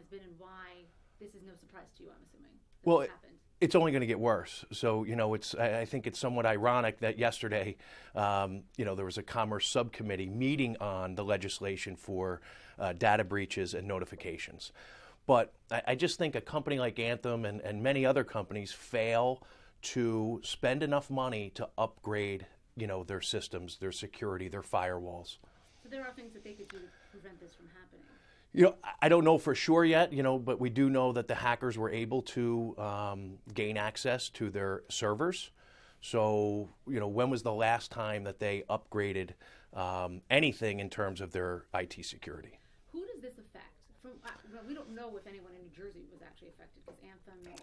has been and why this is no surprise to you, I'm assuming. Well, it's only going to get worse. So, I think it's somewhat ironic that yesterday, there was a Commerce subcommittee meeting on the legislation for data breaches and notifications. But I just think a company like Anthem and many other companies fail to spend enough money to upgrade, their systems, their security, their firewalls. So there are things that they could do to prevent this from happening. I don't know for sure yet, but we do know that the hackers were able to gain access to their servers. So, when was the last time that they upgraded anything in terms of their IT security? Who does this affect? We don't know if anyone in New Jersey was actually affected because Anthem,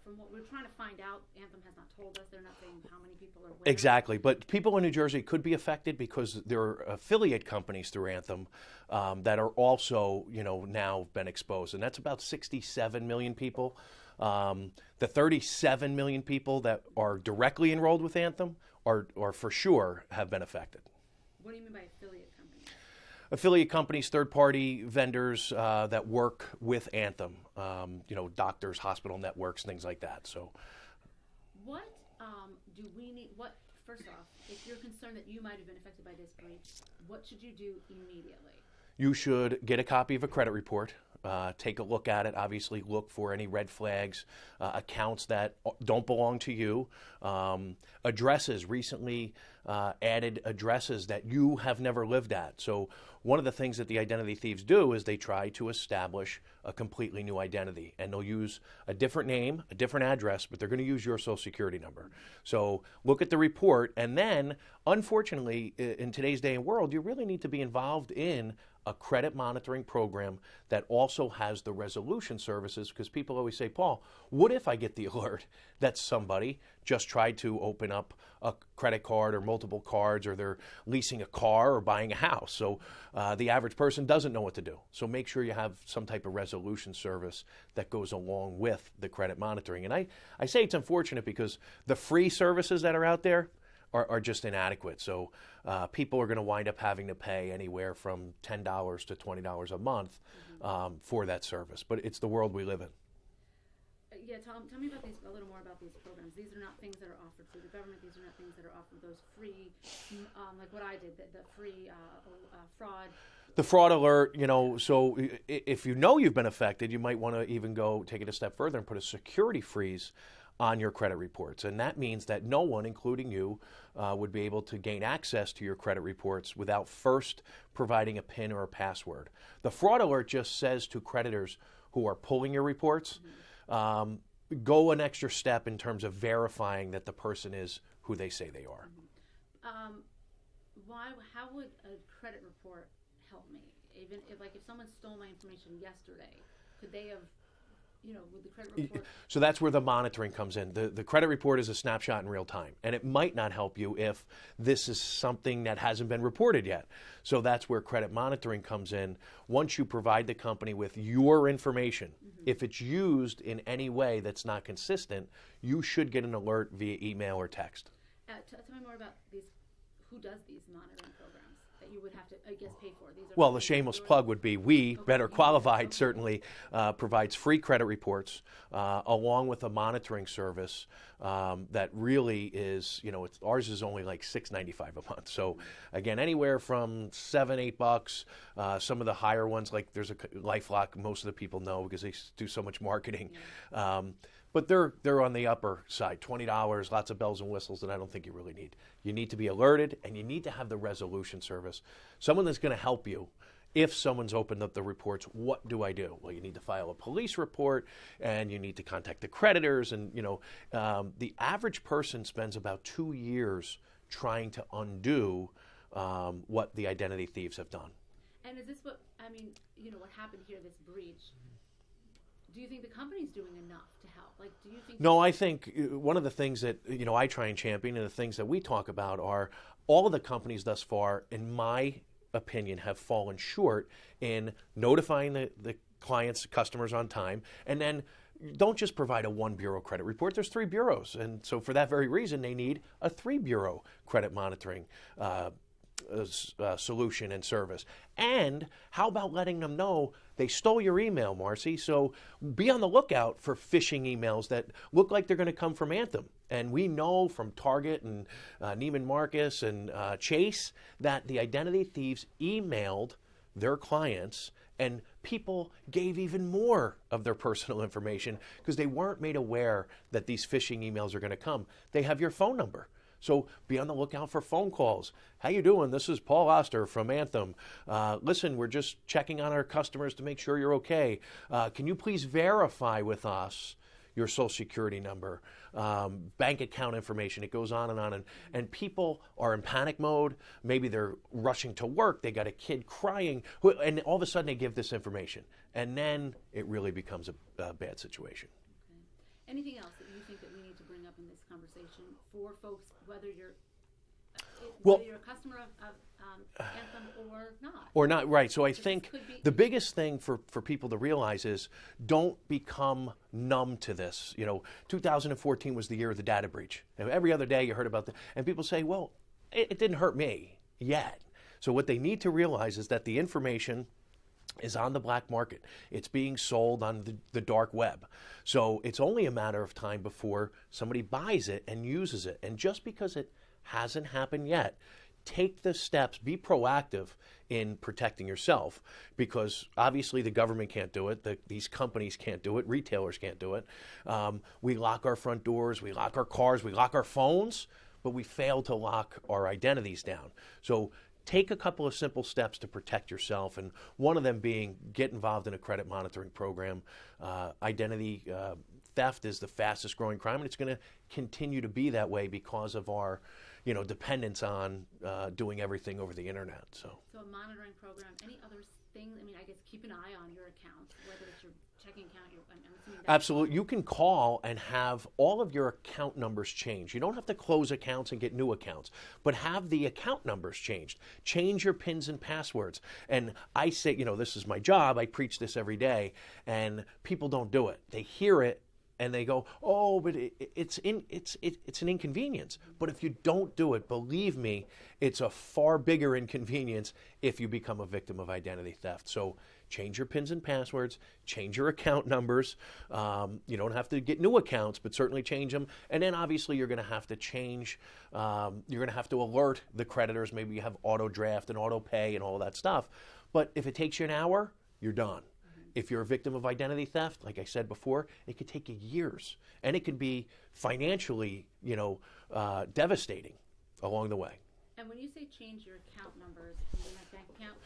from what we're trying to find out, Anthem has not told us. They're not saying how many people are where. Exactly. But people in New Jersey could be affected because there are affiliate companies through Anthem that are also, now been exposed. And that's about 67 million people. The 37 million people that are directly enrolled with Anthem are for sure have been affected. What do you mean by affiliate companies? Affiliate companies, third-party vendors that work with Anthem, doctors, hospital networks, things like that. So, what do we need? First off, if you're concerned that you might have been affected by this breach, what should you do immediately? You should get a copy of a credit report. Take a look at it. Obviously, look for any red flags, accounts that don't belong to you, addresses, recently added addresses that you have never lived at. So one of the things that the identity thieves do is they try to establish a completely new identity, and they'll use a different name, a different address, but they're going to use your social security number. So look at the report, and then, unfortunately, in today's day and world, you really need to be involved in a credit monitoring program that also has the resolution services, because people always say, Paul, what if I get the alert that somebody just tried to open up a credit card or multiple cards, or they're leasing a car or buying a house? So the average person doesn't know what to do. So make sure you have some type of resolution service that goes along with the credit monitoring. And I say it's unfortunate because the free services that are out there are just inadequate. So people are going to wind up having to pay anywhere from $10 to $20 a month for that service. But it's the world we live in. Yeah, tell me about a little more about these programs. These are not things that are offered through the government. These are not things that are offered, those free, like what I did, the free fraud. The fraud alert, so if you've been affected, you might want to even go take it a step further and put a security freeze on your credit reports. And that means that no one, including you, would be able to gain access to your credit reports without first providing a PIN or a password. The fraud alert just says to creditors who are pulling your reports, go an extra step in terms of verifying that the person is who they say they are. How would a credit report help me? Even if someone stole my information yesterday, could they have, with the credit report? So that's where the monitoring comes in. The credit report is a snapshot in real time, and it might not help you if this is something that hasn't been reported yet. So that's where credit monitoring comes in. Once you provide the company with your information, if it's used in any way that's not consistent, you should get an alert via email or text. Tell me more about these. Who does these monitoring programs that you would have to, I guess, pay for? Well, the shameless plug would be Better Qualified, certainly provides free credit reports along with a monitoring service that really is, ours is only like $6.95 a month. So again, anywhere from $7-8. Some of the higher ones, like there's a LifeLock, most of the people know because they do so much marketing. But they're on the upper side, $20, lots of bells and whistles that I don't think you really need. You need to be alerted, and you need to have the resolution service. Someone that's going to help you. If someone's opened up the reports, what do I do? Well, you need to file a police report, and you need to contact the creditors. And, the average person spends about 2 years trying to undo what the identity thieves have done. And is this what happened here, this breach? Do you think the company's doing enough to help? Do you think? No, I think one of the things that I try and champion, and the things that we talk about, are all of the companies thus far, in my opinion, have fallen short in notifying the clients, customers on time, and then don't just provide a one bureau credit report. There's 3 bureaus, and so for that very reason, they need a 3 bureau credit monitoring solution and service. And how about letting them know they stole your email, Marcy? So be on the lookout for phishing emails that look like they're going to come from Anthem. And we know from Target and Neiman Marcus and Chase that the identity thieves emailed their clients, and people gave even more of their personal information because they weren't made aware that these phishing emails are going to come. They have your phone number. So be on the lookout for phone calls. How you doing? This is Paul Oster from Anthem. Listen, we're just checking on our customers to make sure you're okay. Can you please verify with us your Social Security number, bank account information? It goes on. And people are in panic mode. Maybe they're rushing to work. They got a kid crying. And all of a sudden they give this information. And then it really becomes a bad situation. Okay. Anything else that you think that we need to bring up in this conversation for folks, whether you're a customer of Anthem or not? Or not, right. So I think the biggest thing for people to realize is don't become numb to this. 2014 was the year of the data breach. And every other day you heard about and people say, well, it didn't hurt me yet. So what they need to realize is that the information is on the black market. It's being sold on the dark web. So it's only a matter of time before somebody buys it and uses it. And just because it hasn't happened yet, take the steps, be proactive in protecting yourself, because obviously the government can't do it, these companies can't do it, retailers can't do it. We lock our front doors, we lock our cars, we lock our phones, but we fail to lock our identities down. So take a couple of simple steps to protect yourself, and one of them being get involved in a credit monitoring program. Identity theft is the fastest growing crime, and it's going to continue to be that way because of our dependence on doing everything over the internet. So a monitoring program, any other things? I mean, I guess keep an eye on your account, whether it's your checking account. I'm assuming absolutely. You can call and have all of your account numbers changed. You don't have to close accounts and get new accounts, but have the account numbers changed. Change your PINs and passwords. And I say, this is my job. I preach this every day, and people don't do it. They hear it and they go, oh, but it's an inconvenience. But if you don't do it, believe me, it's a far bigger inconvenience if you become a victim of identity theft. So change your PINs and passwords, change your account numbers. You don't have to get new accounts, but certainly change them. And then obviously you're going to have to change, you're going to have to alert the creditors. Maybe you have auto draft and auto pay and all that stuff. But if it takes you an hour, you're done. If you're a victim of identity theft, like I said before, it could take you years, and it could be financially, devastating along the way. And when you say change your account numbers, you mean like bank account,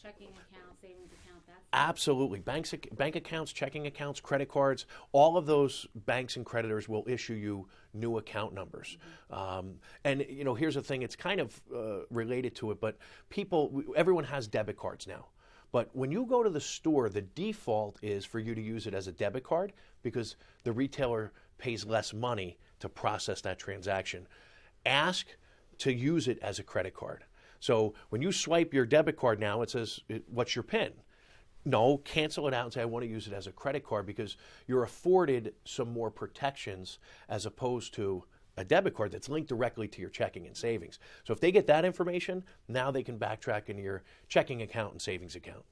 checking account, savings account, that's... Absolutely. Bank accounts, checking accounts, credit cards, all of those banks and creditors will issue you new account numbers. Mm-hmm. And here's the thing, it's kind of related to it, but everyone has debit cards now. But when you go to the store, the default is for you to use it as a debit card because the retailer pays less money to process that transaction. Ask to use it as a credit card. So when you swipe your debit card now, it says, what's your PIN? No, cancel it out and say, I want to use it as a credit card, because you're afforded some more protections as opposed to a debit card that's linked directly to your checking and savings. So if they get that information, now they can backtrack into your checking account and savings account.